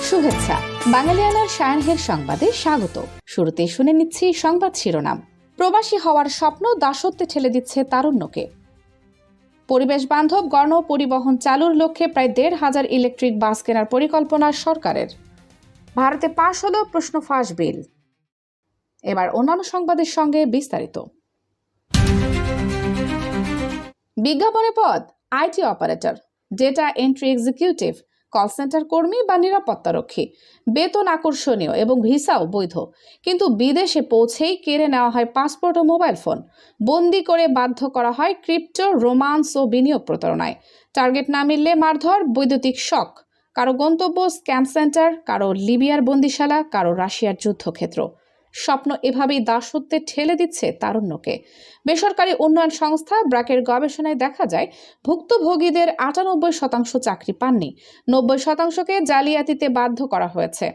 শুভেচ্ছা। বাঙালিয়ানার সায়ানহের সংবাদে স্বাগত। শুরুতেই শুনে নিচ্ছি সংবাদ শিরোনাম। প্রবাসী হওয়ার স্বপ্ন দাসত্বে ঠেলে দিচ্ছে তারুণ্যকে। পরিবেশ বান্ধব গণ পরিবহন চালুর লক্ষ্যে প্রায় 1,500 ইলেকট্রিক বাস কেনার পরিকল্পনা সরকারের। ভারতে পাশ হলো প্রশ্ন ফাঁস বিল। এবার অন্যান্য সংবাদের সঙ্গে বিস্তারিত। বিজ্ঞাপনে পদ IT operator, data entry executive, call centre কর্মী বা নিরাপত্তারক্ষী। বেতন আকর্ষণীয় এবং ভিসাও বৈধ, কিন্তু বিদেশে পৌঁছেই কেড়ে নেওয়া হয় পাসপোর্ট ও মোবাইল ফোন। বন্দি করে বাধ্য করা হয় ক্রিপ্টো, রোমান্স ও বিনিয়োগ প্রতারণায়। টার্গেট না মিললে মারধর, বৈদ্যুতিক শক। কারো গন্তব্য স্ক্যাম সেন্টার, কারো লিবিয়ার বন্দিশালা, কারো রাশিয়ার যুদ্ধক্ষেত্র। স্বপ্ন এভাবেই দাসত্বে ঠেলে দিচ্ছে তারুণ্যকে। বেসরকারি উন্নয়ন সংস্থা ব্র্যাকের গবেষণায় দেখা যায়, ভুক্তভোগীদের 98% চাকরি পাননি, 90%কে জালিয়াতিতে বাধ্য করা হয়েছে।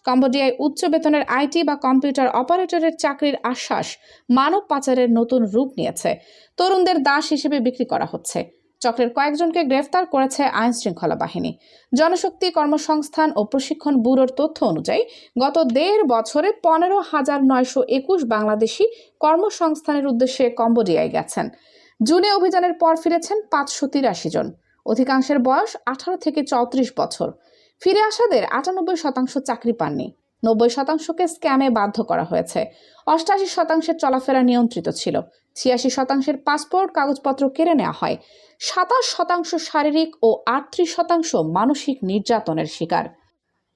কম্বোডিয়ায় উচ্চ বেতনের আইটি বা কম্পিউটার অপারেটরের চাকরির আশ্বাস মানব পাচারের নতুন রূপ নিয়েছে। তরুণদের দাস হিসেবে বিক্রি করা হচ্ছে। চক্রের কয়েকজনকে গ্রেফতার করেছে আইন শৃঙ্খলা বাহিনী। জনশক্তি কর্মসংস্থান ও প্রশিক্ষণ ব্যুরোর তথ্য অনুযায়ী গত 1.5 বছরে 15,921 বাংলাদেশি কর্মসংস্থানের উদ্দেশ্যে কম্বোডিয়ায় গেছেন। জুনে অভিযানের পর ফিরেছেন 583 জন। অধিকাংশের বয়স 18 থেকে 34 বছর। ফিরে আসাদের 98% চাকরি পাননি, 90%কে স্ক্যামে বাধ্য করা হয়েছে। 88% চলাফেরা নিয়ন্ত্রিত ছিল, 86% পাসপোর্ট কাগজপত্র কেড়ে নেওয়া হয়, 27% শারীরিক ও 38% মানসিক নির্যাতনের শিকার।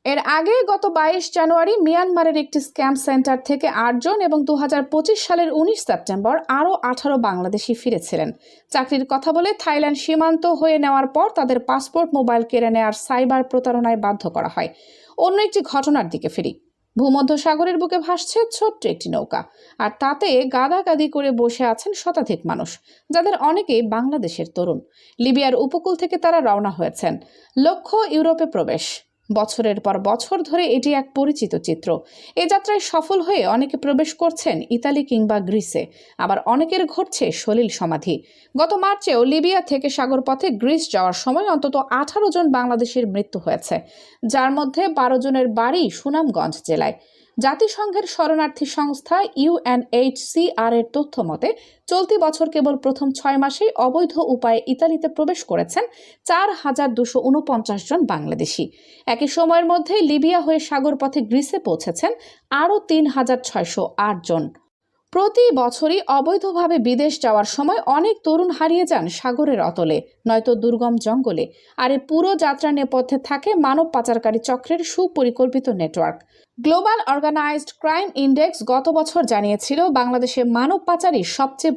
এর আগে গত 22 জানুয়ারি মিয়ানমারের একটি স্ক্যাম সেন্টার থেকে 8 জন এবং 2025 সালের 19 সেপ্টেম্বর আরও 18 বাংলাদেশি ফিরেছিলেন। চাকরির কথা বলে থাইল্যান্ড সীমান্ত হয়ে নেওয়ার পর তাদের পাসপোর্ট, মোবাইল কেড়ে নেওয়ার সাইবার প্রতারণায় বাধ্য করা হয়। অন্য একটি ঘটনার দিকে ফিরি। ভূমধ্যসাগরের বুকে ভাসছে ছোট্ট একটি নৌকা, আর তাতে গাদাগাদি করে বসে আছেন শতাধিক মানুষ, যাদের অনেকেই বাংলাদেশের তরুণ। লিবিয়ার উপকূল থেকে তারা রওনা হয়েছেন, লক্ষ্য ইউরোপে প্রবেশ। বছরের পর বছর ধরে এটি এক পরিচিত চিত্র। এ যাত্রায় সফল হয়ে অনেকে প্রবেশ করছেন ইতালি কিংবা গ্রিসে, আবার অনেকের ঘটছে সলিল সমাধি। গত মার্চেও লিবিয়া থেকে সাগরপথে গ্রিস যাওয়ার সময় অন্তত 18 জন বাংলাদেশের মৃত্যু হয়েছে, যার মধ্যে 12 জনের বাড়ি সুনামগঞ্জ জেলায়। জাতিসংঘের শরণার্থী সংস্থা UNHCR এর তথ্য মতে চলতি বছর কেবল প্রথম 6 মাসেই অবৈধ উপায়ে ইতালিতে প্রবেশ করেছেন 4,249 জন বাংলাদেশি। একই সময়ের মধ্যে লিবিয়া হয়ে সাগরপথে গ্রিসে পৌঁছেছেন আরও 3,608 জন। প্রতি বছরই অবৈধভাবে বিদেশ যাওয়ার সময় অনেক তরুণ হারিয়ে যান সাগরের অতলে, নয়তো দুর্গম জঙ্গলে। আর এই পুরো যাত্রা নেপথ্যে থাকে মানব পাচারকারী চক্রের সুপরিকল্পিত network. Global organised crime index গত বছর জানিয়েছিল, বাংলাদেশে মানব পাচারই সবচেয়ে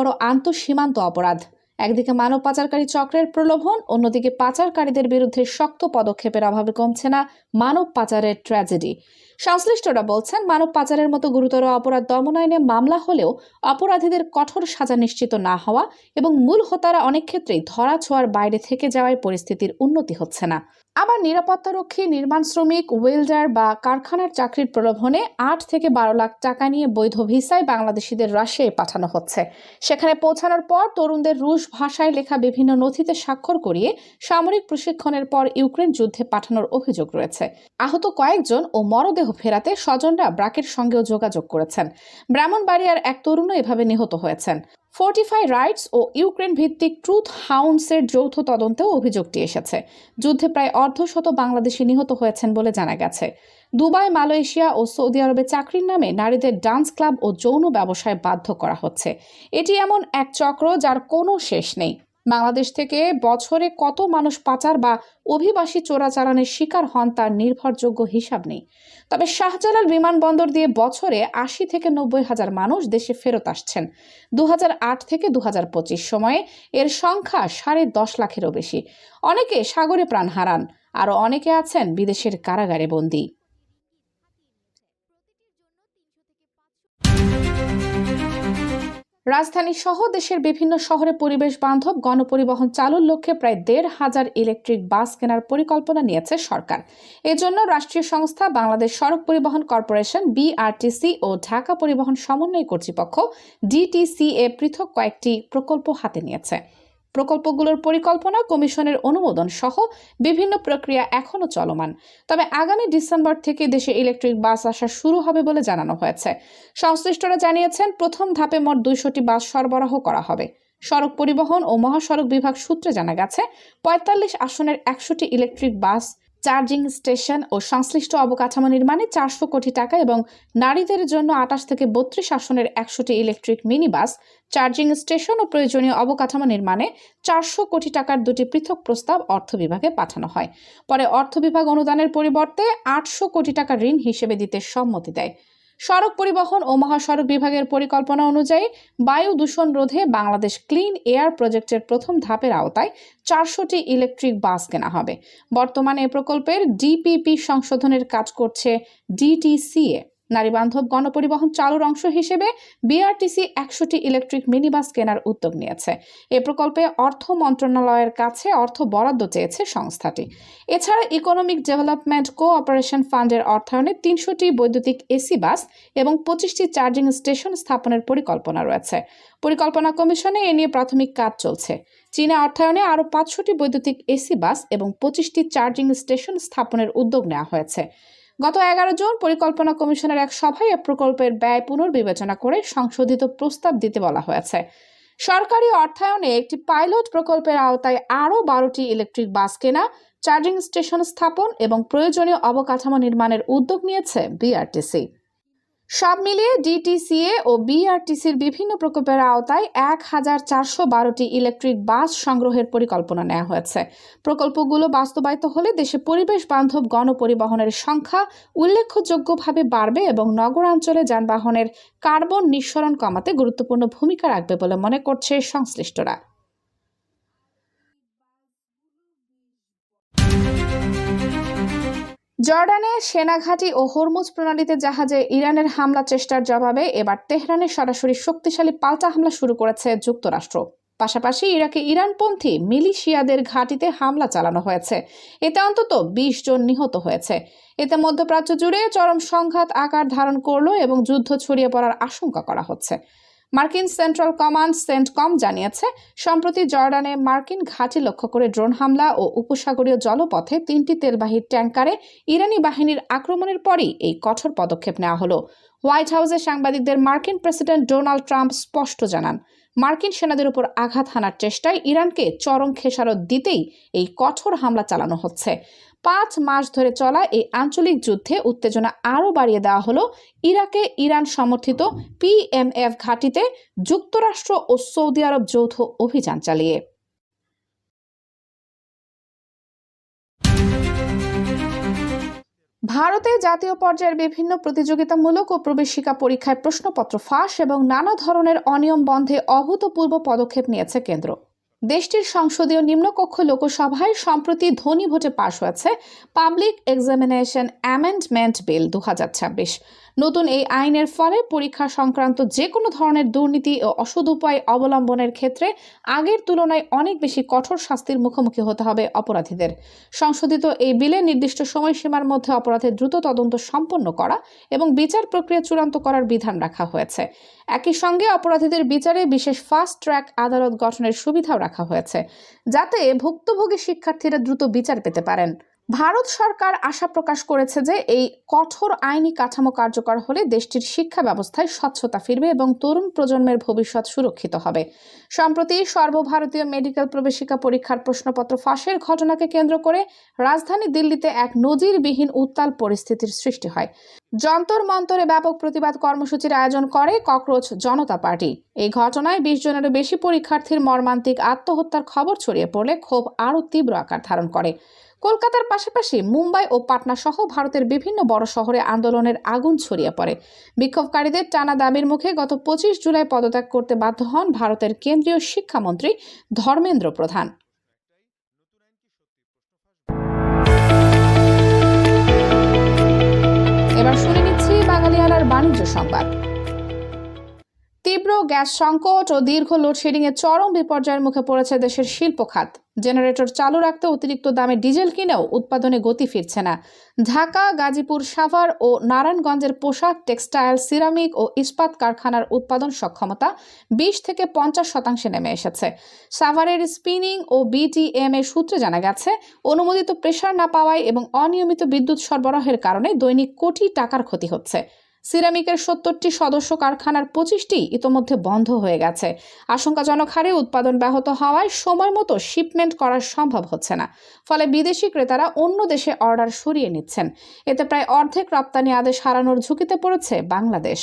বড় আন্তঃসীমান্ত অপরাধ। একদিকে মানব পাচারকারী চক্রের প্রলোভন, অন্যদিকে পাচারকারীদের বিরুদ্ধে শক্ত পদক্ষেপের অভাবে কমছে না মানব পাচারের ট্র্যাজেডি। সংশ্লিষ্টরা বলছেন, মানব পাচারের মতো গুরুতর অপরাধ দমন আইনে মামলা হলেও অপরাধীদের কঠোর সাজা নিশ্চিত না হওয়া এবং মূল হোতারা অনেক ক্ষেত্রেই ধরা ছোঁয়ার বাইরে থেকে যাওয়ায় পরিস্থিতির উন্নতি হচ্ছে না। আবার নিরাপত্তারক্ষী, নির্মাণ শ্রমিক, ওয়েল্ডার বা কারখানার চাকরির প্রলোভনে 8 থেকে 12 লাখ টাকা নিয়ে বৈধ ভিসায় বাংলাদেশিদের রাশিয়ায় পাঠানো হচ্ছে। সেখানে পৌঁছানোর পর তরুণদের রুশ ভাষায় লেখা বিভিন্ন নথিতে স্বাক্ষর করিয়ে সামরিক প্রশিক্ষণের পর ইউক্রেন যুদ্ধে পাঠানোর অভিযোগ রয়েছে। আহত কয়েকজন ও মরদেহ ফেরাতে স্বজনরা ব্র্যাকের সঙ্গেও যোগাযোগ করেছেন। ব্রাহ্মণবাড়িয়ার এক তরুণও এভাবে নিহত হয়েছেন। ফোর্টিফাই রাইটস ও ইউক্রেন ভিত্তিক ট্রুথ হাউন্ডসের যৌথ তদন্তেও অভিযোগটি এসেছে। যুদ্ধে প্রায় অর্ধশত বাংলাদেশি নিহত হয়েছেন বলে জানা গেছে। দুবাই, মালয়েশিয়া ও সৌদি আরবে চাকরির নামে নারীদের ডান্স ক্লাব ও যৌন ব্যবসায় বাধ্য করা হচ্ছে। এটি এমন এক চক্র যার কোনো শেষ নেই। বাংলাদেশ থেকে বছরে কত মানুষ পাচার বা অভিবাসী চোরাচালানের শিকার হন তার নির্ভরযোগ্য হিসাব নেই। তবে শাহজালাল বিমানবন্দর দিয়ে বছরে 80 থেকে 90 হাজার মানুষ দেশে ফেরত আসছেন। 2008 থেকে 2025 সময়ে এর সংখ্যা 10.5 লাখেরও বেশি। অনেকে সাগরে প্রাণ হারান, আরও অনেকে আছেন বিদেশের কারাগারে বন্দী। রাজধানী সহ দেশের বিভিন্ন শহরে পরিবেশ বান্ধব গণপরিবহন চালুর লক্ষ্যে প্রায় ১,৫০০ ইলেকট্রিক বাস কেনার পরিকল্পনা নিয়েছে সরকার। এজন্য রাষ্ট্রীয় সংস্থা বাংলাদেশ সড়ক পরিবহন কর্পোরেশন বিআরটিসি ও ঢাকা পরিবহন সমন্বয় কর্তৃপক্ষ ডিটিসিএ পৃথক কয়েকটি প্রকল্প হাতে নিয়েছে। প্রকল্পগুলোর পরিকল্পনা, কমিশনের অনুমোদন সহ বিভিন্ন প্রক্রিয়া এখনো চলমান। তবে আগামী ডিসেম্বর থেকে দেশে ইলেকট্রিক বাস আসা শুরু হবে বলে জানানো হয়েছে। সংশ্লিষ্টরা জানিয়েছেন, প্রথম ধাপে মোট ২০০টি বাস সরবরাহ করা হবে। সড়ক পরিবহন ও মহাসড়ক বিভাগ সূত্রে জানা গেছে, ৪৫ আসনের ১০০টি ইলেকট্রিক বাস, চার্জিং স্টেশন ও সংশ্লিষ্ট অবকাঠামো নির্মাণে ৪০০ কোটি টাকা এবং নারীদের জন্য ২৮ থেকে ৩২ আসনের ১০০টি electric mini bus, charging station ও প্রয়োজনীয় অবকাঠামো নির্মাণে ৪০০ কোটি টাকার দুটি পৃথক প্রস্তাব অর্থ বিভাগে পাঠানো হয়। পরে অর্থ বিভাগ অনুদানের পরিবর্তে ৮০০ কোটি টাকা ঋণ হিসেবে দিতে সম্মতি দেয়। সড়ক পরিবহন ও মহাসড়ক বিভাগের পরিকল্পনা অনুযায়ী বায়ু দূষণ রোধে বাংলাদেশ ক্লিন এয়ার প্রজেক্টের প্রথম ধাপের আওতায় ৪০০টি ইলেকট্রিক বাস কেনা হবে। বর্তমানে এ প্রকল্পের ডিপিপি সংশোধনের কাজ করছে ডিটিসিএ। নারীবান্ধব গণপরিবহন চালুর অংশ হিসেবে বিআরটিসি ১০০টি ইলেকট্রিক মিনি বাস কেনার উদ্যোগ নিয়েছে। এ প্রকল্পে অর্থ মন্ত্রণালয়ের কাছে অর্থ বরাদ্দ চেয়েছে সংস্থাটি। এছাড়া ইকোনমিক ডেভেলপমেন্ট কোঅপারেশন ফান্ডের অর্থায়নে ৩০০টি বৈদ্যুতিক এসি বাস এবং ২৫টি চার্জিং স্টেশন স্থাপনের পরিকল্পনা রয়েছে। পরিকল্পনা কমিশনে এ নিয়ে প্রাথমিক কাজ চলছে। চীনা অর্থায়নে আরও ৫০০টি বৈদ্যুতিক এসি বাস এবং ২৫টি চার্জিং স্টেশন স্থাপনের উদ্যোগ নেওয়া হয়েছে। গত ১১ জুন পরিকল্পনা কমিশনের এক সভায় এ প্রকল্পের ব্যয় পুনর্বিবেচনা করে সংশোধিত প্রস্তাব দিতে বলা হয়েছে। সরকারি অর্থায়নে একটি পাইলট প্রকল্পের আওতায় আরও ১২টি ইলেকট্রিক বাস কেনা, চার্জিং স্টেশন স্থাপন এবং প্রয়োজনীয় অবকাঠামো নির্মাণের উদ্যোগ নিয়েছে বিআরটিসি। সব মিলিয়ে ডিটিসিএ ও বিআরটিসির বিভিন্ন প্রকল্পের আওতায় ১,৪১২টি ইলেকট্রিক বাস সংগ্রহের পরিকল্পনা নেওয়া হয়েছে। প্রকল্পগুলো বাস্তবায়িত হলে দেশে পরিবেশ বান্ধব গণপরিবহনের সংখ্যা উল্লেখযোগ্যভাবে বাড়বে এবং নগরাঞ্চলে যানবাহনের কার্বন নিঃসরণ কমাতে গুরুত্বপূর্ণ ভূমিকা রাখবে বলে মনে করছে সংশ্লিষ্টরা। জর্ডানে সেনাঘাঁটি ও হরমুজ প্রণালীতে জাহাজে ইরানের হামলা চেষ্টার জবাবে এবার তেহরানে সরাসরি শক্তিশালী পাল্টা হামলা শুরু করেছে যুক্তরাষ্ট্র। পাশাপাশি ইরাকে ইরানপন্থী মিলিশিয়াদের ঘাঁটিতে হামলা চালানো হয়েছে। এতে অন্তত ২০ জন নিহত হয়েছে। এতে মধ্যপ্রাচ্য জুড়ে চরম সংঘাত আকার ধারণ করল এবং যুদ্ধ ছড়িয়ে পড়ার আশঙ্কা করা হচ্ছে। মার্কিন সেন্ট্রাল কমান্ড সেন্টকম জানিয়েছে, সম্প্রতি জর্ডানে মার্কিন ঘাঁটি লক্ষ্য করে ড্রোন হামলা ও উপসাগরীয় জলপথে ৩টি তেলবাহী ট্যাঙ্কারে ইরানি বাহিনীর আক্রমণের পরই এই কঠোর পদক্ষেপ নেওয়া হলো। হোয়াইট হাউসে সাংবাদিকদের মার্কিন প্রেসিডেন্ট ডোনাল্ড ট্রাম্প স্পষ্ট জানান, মার্কিন সেনাদের উপর আঘাত হানার চেষ্টায় ইরানকে চরম খেসারত দিতেই এই কঠোর হামলা চালানো হচ্ছে। ৫ মাস ধরে চলা এই আঞ্চলিক যুদ্ধে উত্তেজনা আরও বাড়িয়ে দেওয়া হলো ইরাকে ইরান সমর্থিত পিএমএফ ঘাঁটিতে যুক্তরাষ্ট্র ও সৌদি আরব যৌথ অভিযান চালিয়ে। ভারতে জাতীয় পর্যায়ের বিভিন্ন প্রতিযোগিতামূলক ও প্রবেশিকা পরীক্ষায় প্রশ্নপত্র ফাঁস এবং নানা ধরনের অনিয়ম বন্ধে অভূতপূর্ব পদক্ষেপ নিয়েছে কেন্দ্র। দেশটির সংসদীয় নিম্নকক্ষ লোকসভায় সম্প্রতি ধ্বনি ভোটে পাশ হয়েছে পাবলিক এক্সামিনেশন অ্যামেন্ডমেন্ট বিল ২০২৬। নতুন এই আইনের ফলে পরীক্ষা সংক্রান্ত যে কোনো ধরনের দুর্নীতি ও অসৎ উপায় অবলম্বনের ক্ষেত্রে আগের তুলনায় অনেক বেশি কঠোর শাস্তির মুখোমুখি হতে হবে অপরাধীদের। সংশোধিত এই বিলে নির্দিষ্ট সময়সীমার মধ্যে অপরাধের দ্রুত তদন্ত সম্পন্ন করা এবং বিচার প্রক্রিয়া চূড়ান্ত করার বিধান রাখা হয়েছে। একই সঙ্গে অপরাধীদের বিচারে বিশেষ ফাস্ট ট্র্যাক আদালত গঠনের সুবিধাও রাখা হয়েছে, যাতে ভুক্তভোগী শিক্ষার্থীরা দ্রুত বিচার পেতে পারেন। ভারত সরকার আশা প্রকাশ করেছে যে এই কঠোর আইনি কাঠামো কার্যকর হলে দেশটির শিক্ষা ব্যবস্থায় স্বচ্ছতা ফিরবে এবং তরুণ প্রজন্মের ভবিষ্যৎ সুরক্ষিত হবে। সম্প্রতি সর্বভারতীয় মেডিকেল প্রবেশিকা পরীক্ষার প্রশ্নপত্র ফাঁসের ঘটনাকে কেন্দ্র করে রাজধানী দিল্লিতে এক নজিরবিহীন উত্তাল পরিস্থিতির সৃষ্টি হয়। যন্তর মন্তরে ব্যাপক প্রতিবাদ কর্মসূচির আয়োজন করে ককরোচ জনতা পার্টি। এই ঘটনায় ২০ জনেরও বেশি পরীক্ষার্থীর মর্মান্তিক আত্মহত্যার খবর ছড়িয়ে পড়লে ক্ষোভ আরও তীব্র আকার ধারণ করে। কলকাতার পাশাপাশি মুম্বাই ও পাটনা সহ ভারতের বিভিন্ন বড় শহরে আন্দোলনের আগুন ছড়িয়ে পড়ে। বিক্ষোভকারীদের টানা দাবির মুখে গত ২৫ জুলাই পদত্যাগ করতে বাধ্য হন ভারতের কেন্দ্রীয় শিক্ষামন্ত্রী ধর্মেন্দ্র প্রধান। এবার শুনে নিচ্ছি বাঙালিয়ানার বাণিজ্য সংবাদ। তীব্র গ্যাস সংকট ও দীর্ঘ লোডশেডিংয়ে চরম বিপর্যয়ের মুখে পড়েছে দেশের শিল্প খাত। জেনারেটর চালু রাখতে অতিরিক্ত দামে ডিজেল কিনেও উৎপাদনে গতি ফিরছে না। ঢাকা, গাজীপুর, সাভার ও নারায়ণগঞ্জের পোশাক, টেক্সটাইল, সিরামিক ও ইস্পাত কারখানার উৎপাদন সক্ষমতা 20 থেকে 50% নেমে এসেছে। সাভারের স্পিনিং ও বিটিএম এর সূত্রে জানা গেছে, অনুমোদিত প্রেসার না পাওয়ায় এবং অনিয়মিত বিদ্যুৎ সরবরাহের কারণে দৈনিক কোটি টাকার ক্ষতি হচ্ছে। সিরামিকের 70টি সদস্য কারখানার 25টি ইতোমধ্যে বন্ধ হয়ে গেছে। আশঙ্কাজনক হারে উৎপাদন ব্যাহত হওয়ায় সময় মতো শিপমেন্ট করা সম্ভব হচ্ছে না। ফলে বিদেশি ক্রেতারা অন্য দেশে অর্ডার সরিয়ে নিচ্ছেন। এতে প্রায় অর্ধেক রপ্তানি আদেশ হারানোর ঝুঁকিতে পড়েছে বাংলাদেশ।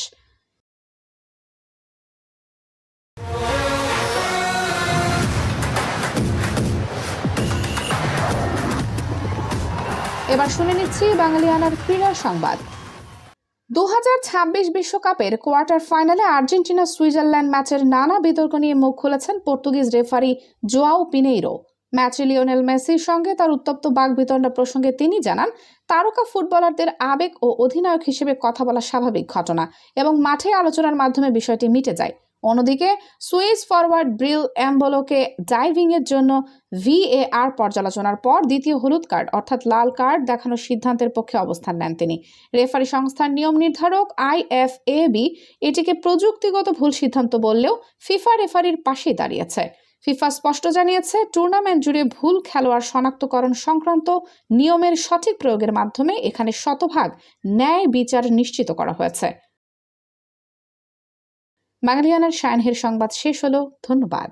এবার শুনে নিচ্ছি বাঙালিয়ানার ক্রীড়া সংবাদ। 2026 বিশ্বকাপের কোয়ার্টার ফাইনালে আর্জেন্টিনা সুইজারল্যান্ড ম্যাচের নানা বিতর্ক নিয়ে মুখ খুলেছেন পর্তুগিজ রেফারি জোয়াও পিনেইরো। ম্যাচে লিওনেল মেসির সঙ্গে তার উত্তপ্ত বাকবিতণ্ডা প্রসঙ্গে তিনি জানান, তারকা ফুটবলারদের আবেগ ও অধিনায়ক হিসেবে কথা বলা স্বাভাবিক ঘটনা এবং মাঠে আলোচনার মাধ্যমে বিষয়টি মিটে যায়। অন্যদিকে সুইস ফরওয়ার্ড ব্রিল এমবোলোকে ডাইভিংয়ের জন্য VAR পর্যালোচনার পর দ্বিতীয় হলুদ কার্ড অর্থাৎ লাল কার্ড দেখানোর সিদ্ধান্তের পক্ষে অবস্থান নেন তিনি। রেফারি সংস্থার নিয়ম নির্ধারক IFAB এটিকে প্রযুক্তিগত ভুল সিদ্ধান্ত বললেও ফিফা রেফারির পাশেই দাঁড়িয়েছে। ফিফা স্পষ্ট জানিয়েছে, টুর্নামেন্ট জুড়ে ভুল খেলোয়াড় শনাক্তকরণ সংক্রান্ত নিয়মের সঠিক প্রয়োগের মাধ্যমে এখানে শতভাগ ন্যায় বিচার নিশ্চিত করা হয়েছে। বাঙালিয়ানার শায়নহের সংবাদ শেষ হলো। ধন্যবাদ।